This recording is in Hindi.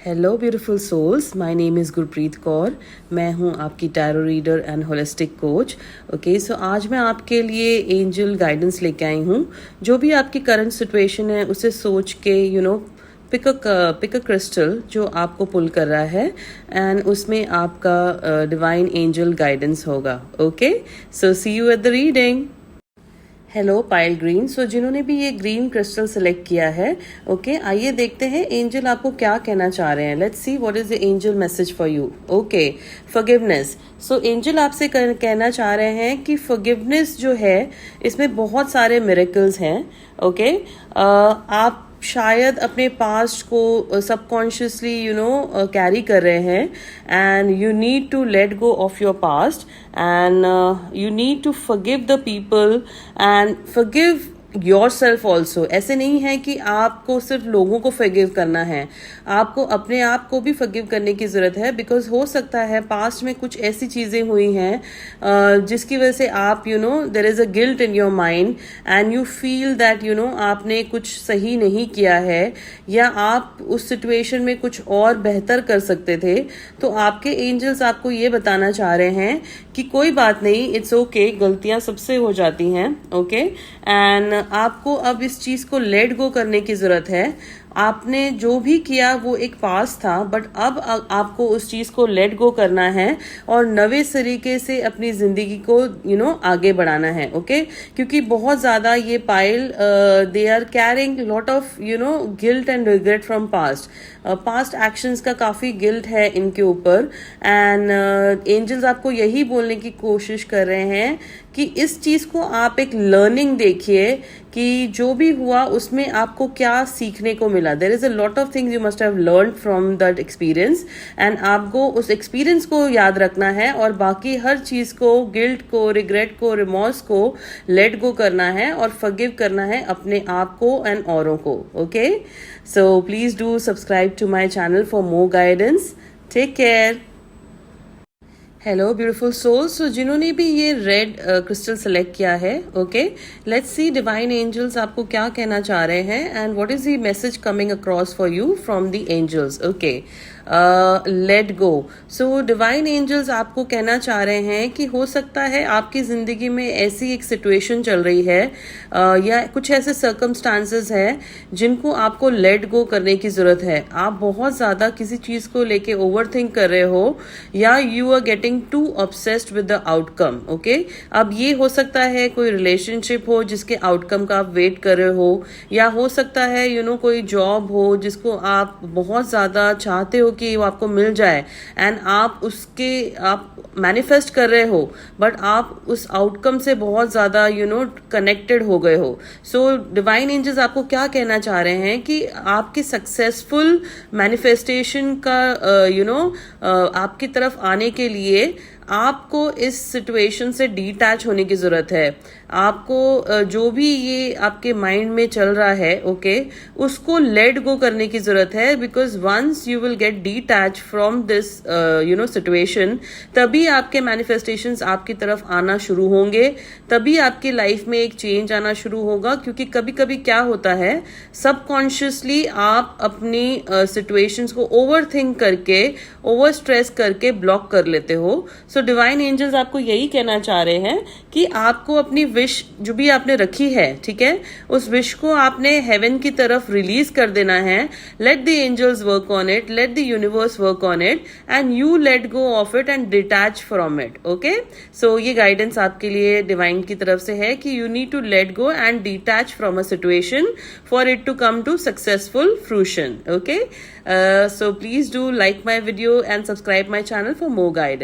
Hello beautiful souls, my name is Gurpreet Kaur. मैं हूं आपकी tarot reader and holistic coach. Okay, so आज मैं आपके लिए एंजल गाइडेंस लेके आई हूं। जो भी आपकी करंट सिचुएशन है उसे सोच के पिक अ क्रिस्टल जो आपको पुल कर रहा है एंड उसमें आपका डिवाइन एंजल गाइडेंस होगा। Okay, so see you at the reading. Hello pile green. So जिन्होंने भी ये ग्रीन क्रिस्टल सेलेक्ट किया है, ओके, आइए देखते हैं एंजल आपको क्या कहना चाह रहे हैं। Let's see what is the angel message for you. Okay, forgiveness. So angel आपसे कहना चाह रहे हैं कि फॉरगिवनेस जो है इसमें बहुत सारे मिरेकल्स हैं। ओके, आप शायद अपने पास्ट को सबकॉन्शियसली कैरी कर रहे हैं and you need to let go of your past and you need to forgive the people and forgive yourself also. ऐसे नहीं है कि आपको सिर्फ लोगों को फॉरगिव करना है, आपको अपने आप को भी फॉरगिव करने की ज़रूरत है। बिकॉज हो सकता है पास्ट में कुछ ऐसी चीज़ें हुई हैं जिसकी वजह से आप there is a guilt in your mind and you feel that आपने कुछ सही नहीं किया है या आप उस सिचुएशन में कुछ और बेहतर कर सकते थे। तो आपके एंजल्स आपको ये बताना चाह रहे हैं कि कोई बात नहीं, इट्स ओके, गलतियां सबसे हो जाती हैं। ओके, एंड आपको अब इस चीज़ को लेट गो करने की ज़रूरत है। आपने जो भी किया वो एक पास था, बट अब आपको उस चीज़ को लेट गो करना है और नवे तरीके से अपनी ज़िंदगी को आगे बढ़ाना है। ओके, क्योंकि बहुत ज़्यादा ये पाइल they are carrying lot of guilt and regret from past. Past actions का काफ़ी गिल्ट है इनके ऊपर एंड एंजल्स आपको यही बोलने की कोशिश कर रहे हैं कि इस चीज़ को आप एक लर्निंग देखिए कि जो भी हुआ उसमें आपको क्या सीखने को मिला। There is a lot of things you must have learn from that experience and आपको उस एक्सपीरियंस को याद रखना है और बाकी हर चीज़ को, गिल्ट को, रिग्रेट को, रिमोर्स को लेट गो करना है और फॉरगिव करना है अपने आप को एंड औरों को। Okay, so please do subscribe to my channel for more guidance. Take care. Hello beautiful soul. So जिन्होंने भी ये रेड क्रिस्टल सेलेक्ट किया है, okay, let's see divine angels आपको क्या कहना चाह रहे हैं and what is the message coming across for you from the angels. Okay, let go. So divine angels आपको कहना चाह रहे हैं कि हो सकता है आपकी ज़िंदगी में ऐसी एक सिचुएशन चल रही है या कुछ ऐसे सर्कमस्टांसेस हैं जिनको आपको लेट गो करने की ज़रूरत है। आप बहुत ज़्यादा किसी चीज़ को लेके ओवर थिंक कर रहे हो या you are getting too obsessed with the outcome. Okay, अब ये हो सकता है कोई रिलेशनशिप हो जिसके आउटकम का आप वेट कर रहे हो, या हो सकता है कोई जॉब हो जिसको आप बहुत ज़्यादा चाहते हो कि वो आपको मिल जाए एंड आप मैनिफेस्ट कर रहे हो, बट आप उस आउटकम से बहुत ज़्यादा कनेक्टेड हो गए हो। सो डिवाइन एंजल्स आपको क्या कहना चाह रहे हैं कि आपके सक्सेसफुल मैनिफेस्टेशन का आपकी तरफ आने के लिए आपको इस सिचुएशन से डिटैच होने की ज़रूरत है। आपको जो भी ये आपके माइंड में चल रहा है, ओके, उसको लेट गो करने की ज़रूरत है। Because once you will get detach from this situation, तभी आपके मैनिफेस्टेशंस आपकी तरफ आना शुरू होंगे, तभी आपकी लाइफ में एक चेंज आना शुरू होगा। क्योंकि कभी कभी क्या होता है, सबकॉन्शियसली आप अपनी सिचुएशंस को ओवर थिंक करके, ओवर स्ट्रेस करके ब्लॉक कर लेते हो। सो डिवाइन एंजल्स आपको यही कहना चाह रहे हैं कि आपको अपनी विश जो भी आपने रखी है, ठीक है, उस विश को आपने हेवन की तरफ रिलीज कर देना है। Let the angels work on it, let the universe work on it and you let go of it and detach from it. Okay, so ये गाइडेंस आपके लिए डिवाइन की तरफ से है कि you need to let go and detach from a situation for it to come to successful fruition. Okay, so please do like my video and subscribe my channel for more guidance.